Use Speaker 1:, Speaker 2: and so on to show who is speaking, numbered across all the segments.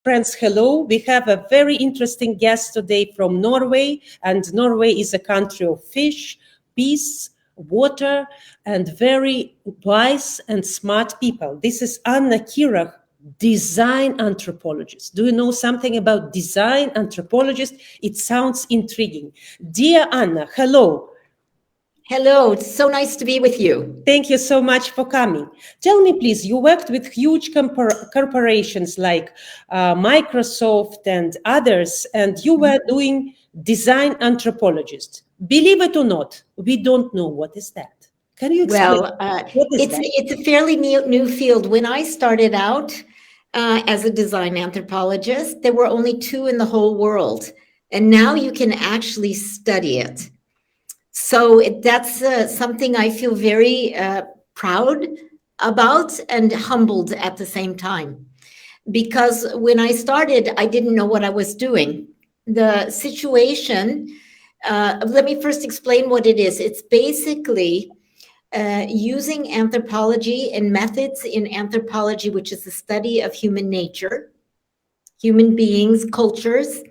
Speaker 1: Friends, hello. We have a very interesting guest today from Norway, and Norway is a country of fish, peace, water, and very wise and smart people. This is Anna Kirah, design anthropologist. Do you know something about design anthropologist? It sounds intriguing. Dear Anna, hello.
Speaker 2: Hello, it's so nice to be with you.
Speaker 1: Thank you so much for coming. Tell me, please, you worked with huge corporations like Microsoft and others, and you were doing design anthropologist. Believe it or not, we don't know what is that. Can you explain what is that?
Speaker 2: It's a fairly new field. When I started out as a design anthropologist, there were only two in the whole world, and now you can actually study it. So that's something I feel very proud about and humbled at the same time. Because when I started, I didn't know what I was doing. The situation, let me first explain what it is. It's basically using anthropology and methods in anthropology, which is the study of human nature, human beings, cultures,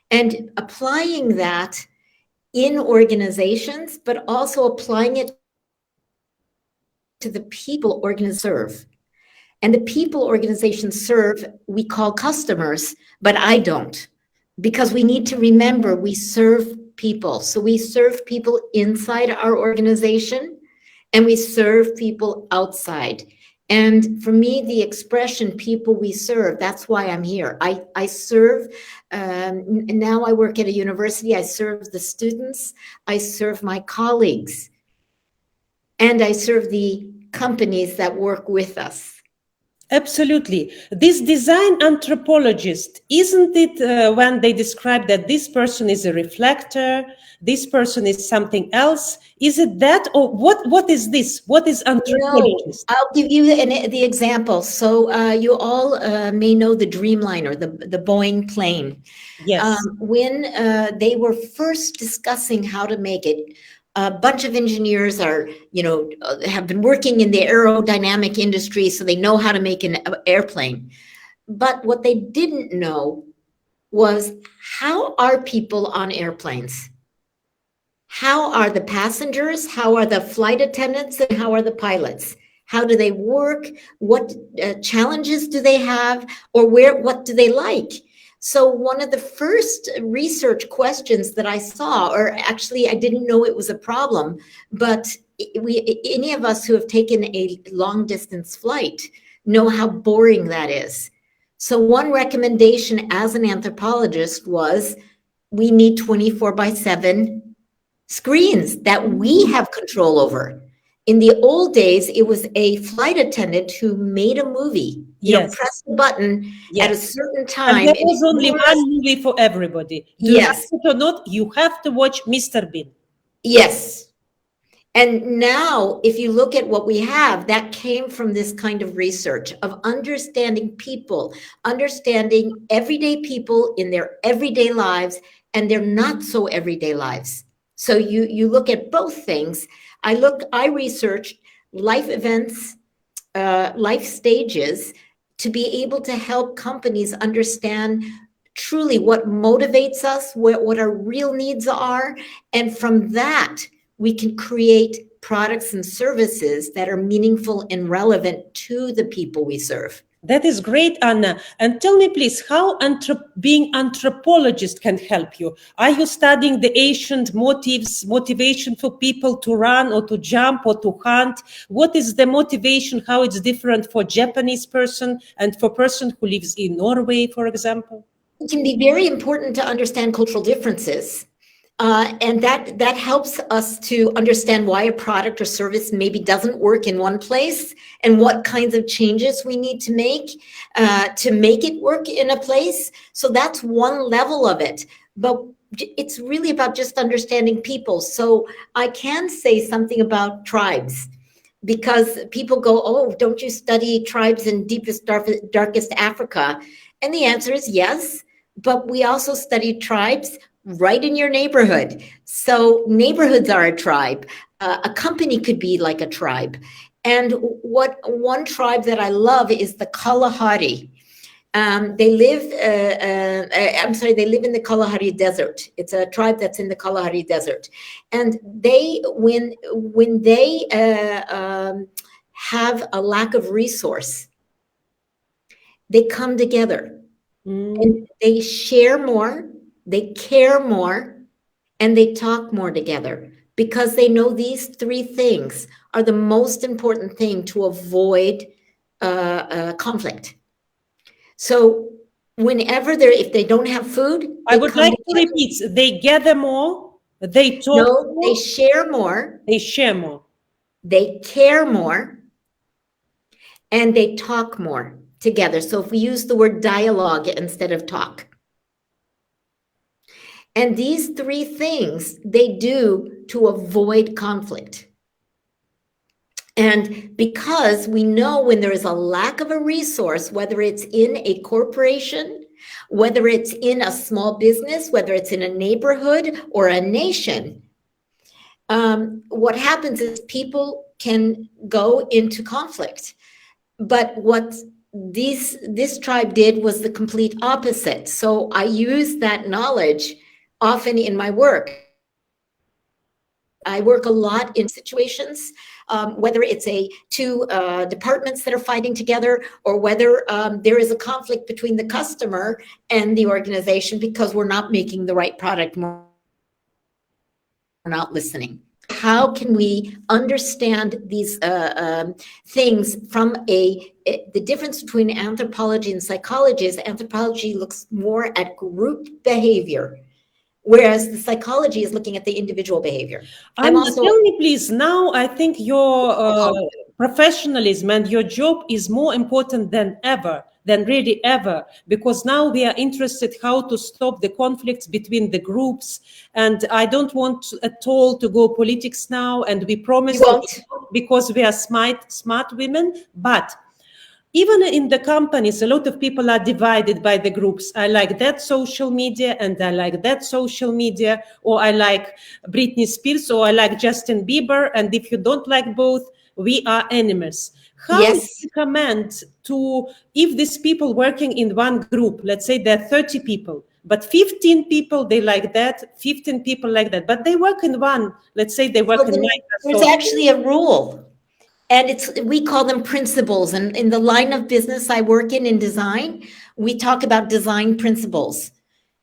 Speaker 2: and applying that in organizations, but also applying it to the people organizations serve. And the people organizations serve, we call customers, but I don't, because we need to remember we serve people. So we serve people inside our organization and we serve people outside. And for me, the expression people we serve, that's why I'm here. I serve, now I work at a university, I serve the students, I serve my colleagues, and I serve the companies that work with us.
Speaker 1: Absolutely. This design anthropologist, isn't it when they describe that this person is a reflector, this person is something else? Is it that, or what is this? What is anthropologist?
Speaker 2: No, I'll give you the example. So you all may know the Dreamliner, the Boeing plane.
Speaker 1: Yes.
Speaker 2: When they were first discussing how to make it, a bunch of engineers have been working in the aerodynamic industry, so they know how to make an airplane. But what they didn't know was, how are people on airplanes? How are the passengers? How are the flight attendants? And how are the pilots? How do they work? What challenges do they have? Or what do they like? So one of the first research questions that I saw, or actually I didn't know it was a problem, but any of us who have taken a long distance flight know how boring that is. So one recommendation as an anthropologist was, we need 24/7 screens that we have control over. In the old days, it was a flight attendant who made a movie. Press the button at a certain time.
Speaker 1: And there was only one movie for everybody. Do you have it or not? You have to watch Mr. Bean.
Speaker 2: Yes. And now, if you look at what we have, that came from this kind of research of understanding people, understanding everyday people in their everyday lives and their not so everyday lives. So you look at both things. I researched life events, life stages, to be able to help companies understand truly what motivates us, what our real needs are. And from that, we can create products and services that are meaningful and relevant to the people we serve.
Speaker 1: That is great, Anna. And tell me, please, how being anthropologist can help you? Are you studying the ancient motivation for people to run or to jump or to hunt? What is the motivation? How it's different for Japanese person and for person who lives in Norway, for example?
Speaker 2: It can be very important to understand cultural differences. And that helps us to understand why a product or service maybe doesn't work in one place and what kinds of changes we need to make it work in a place. So that's one level of it. But it's really about just understanding people. So I can say something about tribes, because people go, oh, don't you study tribes in deepest, darkest Africa? And the answer is yes. But we also study tribes right in your neighborhood. So neighborhoods are a tribe. A company could be like a tribe. And one tribe that I love is the Kalahari. They live, they live in the Kalahari Desert. It's a tribe that's in the Kalahari Desert. And when they have a lack of resource, they come together and they share more, they care more, and they talk more together, because they know these three things are the most important thing to avoid conflict. So whenever if they don't have food,
Speaker 1: I would like to repeat, they gather more, they talk more,
Speaker 2: they share more,
Speaker 1: they share more,
Speaker 2: they care more, and they talk more together. So if we use the word dialogue instead of talk. And these three things they do to avoid conflict. And because we know when there is a lack of a resource, whether it's in a corporation, whether it's in a small business, whether it's in a neighborhood or a nation, what happens is people can go into conflict. But what this tribe did was the complete opposite. So I use that knowledge often in my work. I work a lot in situations, whether it's two departments that are fighting together, or whether there is a conflict between the customer and the organization because we're not making the right product, we're not listening. How can we understand these things from the difference between anthropology and psychology is anthropology looks more at group behavior, whereas the psychology is looking at the individual behavior.
Speaker 1: Tell me, please, now I think your professionalism and your job is more important than ever, really ever, because now we are interested how to stop the conflicts between the groups. And I don't want at all to go politics now, and we promise because we are smart women, but even in the companies, a lot of people are divided by the groups. I like that social media and I like that social media, or I like Britney Spears, or I like Justin Bieber. And if you don't like both, we are enemies. How do you recommend to, if these people working in one group, let's say there are 30 people, but 15 people, they like that, 15 people like that, but they work in one, let's say they work in Microsoft.
Speaker 2: There's actually a rule. And we call them principles. And in the line of business I work in design, we talk about design principles.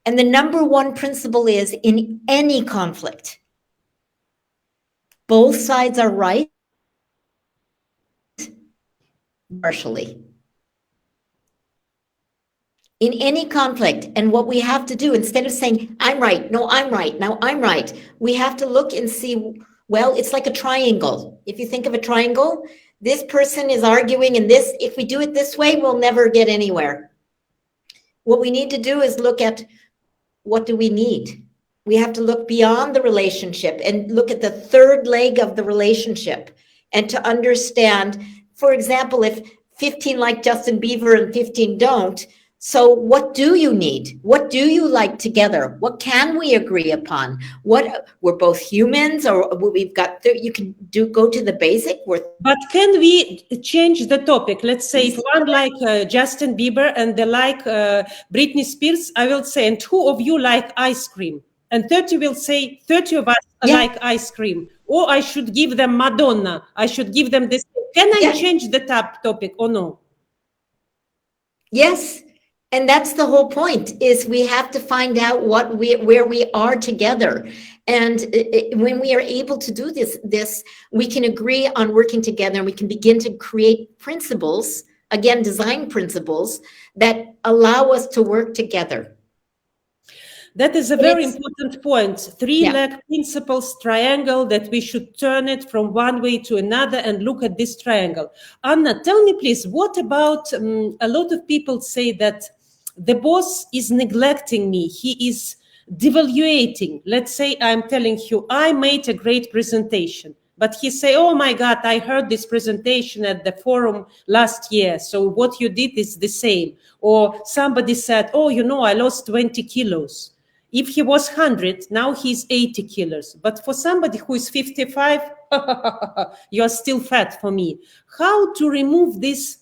Speaker 2: And the number one principle is in any conflict, both sides are right partially. In any conflict. And what we have to do, instead of saying, I'm right, no, I'm right, now I'm right, we have to look and see, well, it's like a triangle. If you think of a triangle, this person is arguing in this. If we do it this way, we'll never get anywhere. What we need to do is look at what do we need? We have to look beyond the relationship and look at the third leg of the relationship and to understand, for example, if 15 like Justin Bieber and 15 don't, so what do you need? What do you like together? What can we agree upon? We're both humans, or we've got, you can go to the basic.
Speaker 1: But can we change the topic? Let's say if one like Justin Bieber and they like Britney Spears, I will say, and two of you like ice cream. And 30 will say, 30 of us like ice cream. Or I should give them Madonna. I should give them this. Can I change the topic or no?
Speaker 2: Yes. And that's the whole point, is we have to find out where we are together. And when we are able to do this, we can agree on working together, and we can begin to create principles, again, design principles that allow us to work together.
Speaker 1: That is a very important point. Three-leg principles triangle, that we should turn it from one way to another and look at this triangle. Anna, tell me, please, what about a lot of people say that the boss is neglecting me. He is devaluating. Let's say I'm telling you, I made a great presentation, but he say, oh my God, I heard this presentation at the forum last year. So what you did is the same. Or somebody said, oh, you know, I lost 20 kilos. If he was 100, now he's 80 kilos. But for somebody who is 55, you're still fat for me. How to remove this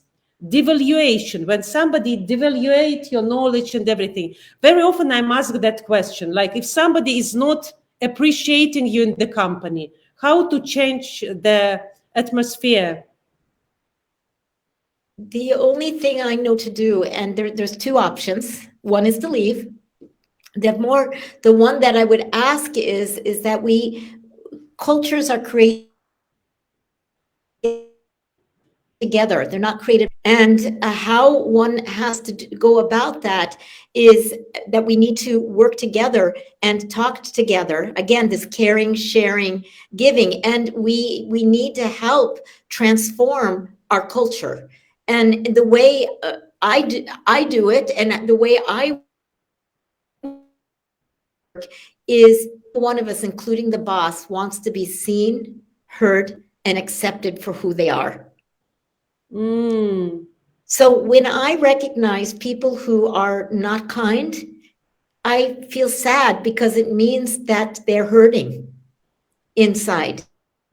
Speaker 1: devaluation, when somebody devaluate your knowledge and everything. Very often I'm asked that question, like if somebody is not appreciating you in the company, how to change the atmosphere?
Speaker 2: The only thing I know to do, and there's two options. One is to leave. The one that I would ask is that cultures are created together. They're not created. And how one has to go about that is that we need to work together and talk together. Again, this caring, sharing, giving, and we need to help transform our culture. And the way I do it, and the way I work is one of us, including the boss, wants to be seen, heard, and accepted for who they are. So when I recognize people who are not kind, I feel sad because it means that they're hurting inside.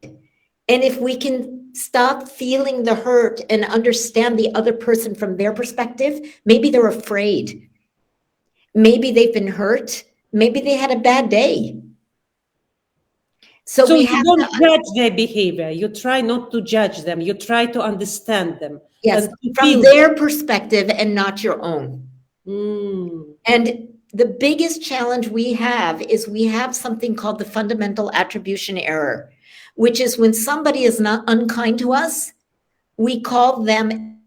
Speaker 2: And if we can stop feeling the hurt and understand the other person from their perspective, maybe they're afraid. Maybe they've been hurt. Maybe they had a bad day.
Speaker 1: So you don't judge their behavior. You try not to judge them. You try to understand them.
Speaker 2: Yes, from their perspective and not your own. And the biggest challenge we have is we have something called the fundamental attribution error, which is when somebody is not unkind to us, we call them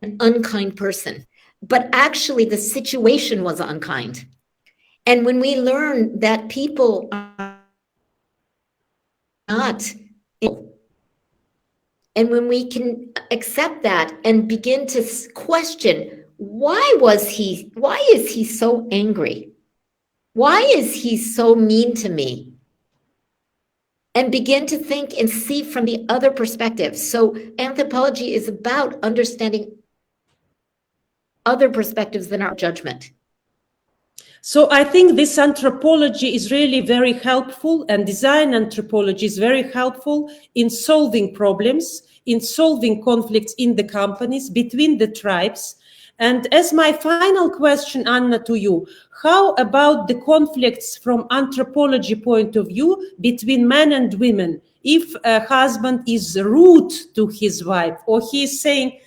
Speaker 2: an unkind person. But actually, the situation was unkind. And when we learn that people are not, and when we can accept that and begin to question, why is he so angry? Why is he so mean to me? And begin to think and see from the other perspective. So anthropology is about understanding other perspectives than our judgment.
Speaker 1: So I think this anthropology is really very helpful, and design anthropology is very helpful in solving problems, in solving conflicts in the companies, between the tribes. And as my final question, Anna, to you, how about the conflicts from anthropology point of view between men and women? If a husband is rude to his wife, or he is saying,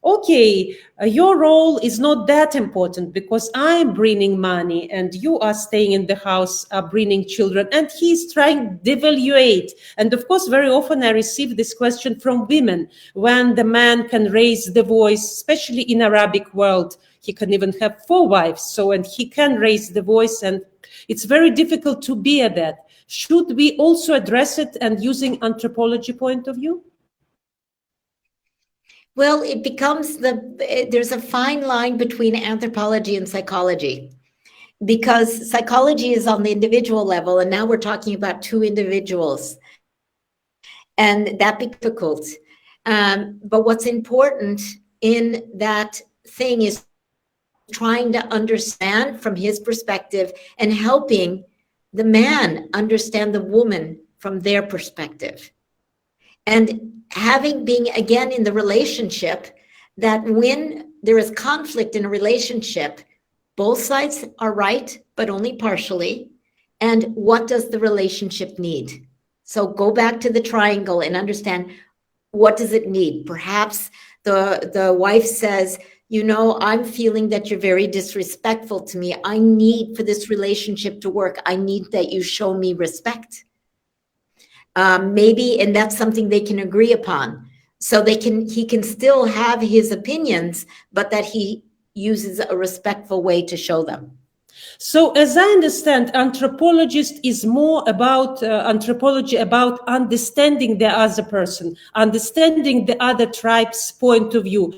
Speaker 1: okay, your role is not that important because I'm bringing money and you are staying in the house, bringing children, and he's trying to devaluate. And of course, very often I receive this question from women when the man can raise the voice, especially in Arabic world. He can even have 4 wives, and he can raise the voice, and it's very difficult to bear that. Should we also address it and using anthropology point of view?
Speaker 2: Well, it becomes there's a fine line between anthropology and psychology, because psychology is on the individual level, and now we're talking about 2 individuals, and that becomes difficult. But what's important in that thing is trying to understand from his perspective and helping the man understand the woman from their perspective. And being again in the relationship, that when there is conflict in a relationship, both sides are right, but only partially. And what does the relationship need? So go back to the triangle and understand, what does it need? Perhaps the wife says, I'm feeling that you're very disrespectful to me. I need for this relationship to work. I need that you show me respect. Maybe, and that's something they can agree upon. So he can still have his opinions, but that he uses a respectful way to show them.
Speaker 1: So as I understand, anthropologist is more about anthropology about understanding the other person, understanding the other tribe's point of view.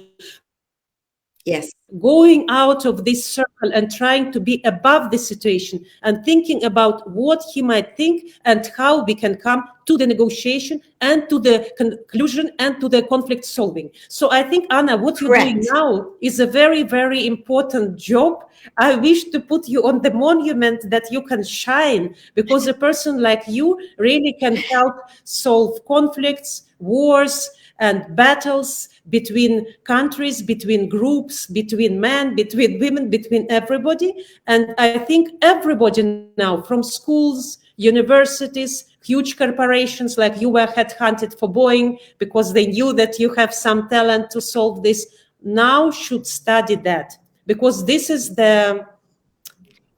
Speaker 2: Yes.
Speaker 1: Going out of this circle and trying to be above the situation and thinking about what he might think and how we can come to the negotiation and to the conclusion and to the conflict solving. So I think, Anna, what you're doing now is a very, very important job. I wish to put you on the monument that you can shine, because a person like you really can help solve conflicts, wars, and battles between countries, between groups, between men, between women, between everybody. And I think everybody now, from schools, universities, huge corporations, like you were headhunted for Boeing because they knew that you have some talent to solve this, now should study that, because this is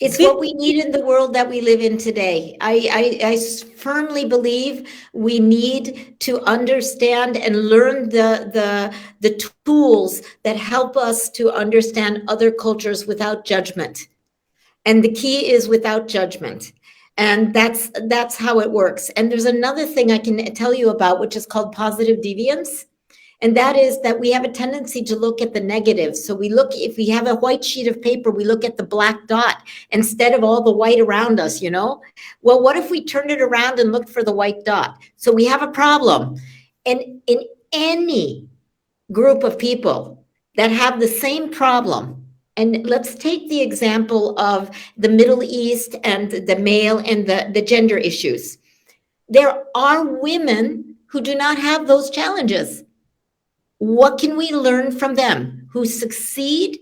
Speaker 2: It's what we need in the world that we live in today. I firmly believe we need to understand and learn the tools that help us to understand other cultures without judgment. And the key is without judgment. And that's how it works. And there's another thing I can tell you about, which is called positive deviance. And that is that we have a tendency to look at the negatives. So we look, if we have a white sheet of paper, we look at the black dot instead of all the white around us, you know? Well, what if we turned it around and looked for the white dot? So we have a problem. And in any group of people that have the same problem, and let's take the example of the Middle East and the male and the gender issues. There are women who do not have those challenges. What can we learn from them who succeed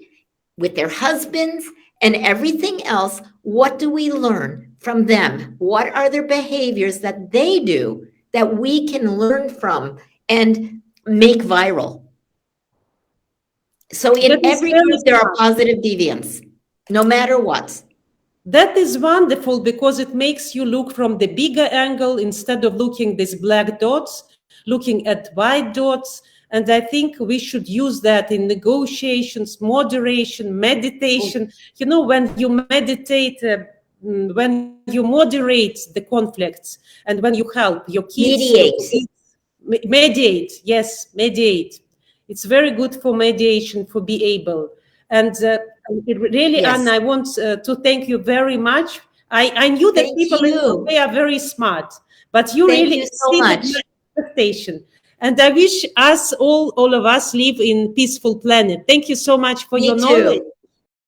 Speaker 2: with their husbands and everything else? What do we learn from them? What are their behaviors that they do that we can learn from and make viral? So in every group, there are positive deviants, no matter what.
Speaker 1: That is wonderful, because it makes you look from the bigger angle instead of looking these black dots, looking at white dots. And I think we should use that in negotiations, moderation, meditation. You know, when you meditate, when you moderate the conflicts, and when you help your kids. Mediate, yes, mediate. It's very good for mediation, for be able. And it really, yes. Anna, I want to thank you very much. I knew that people in Norway are very smart, but you really exceeded my expectation. And I wish us all of us live in peaceful planet. Thank you so much for your knowledge.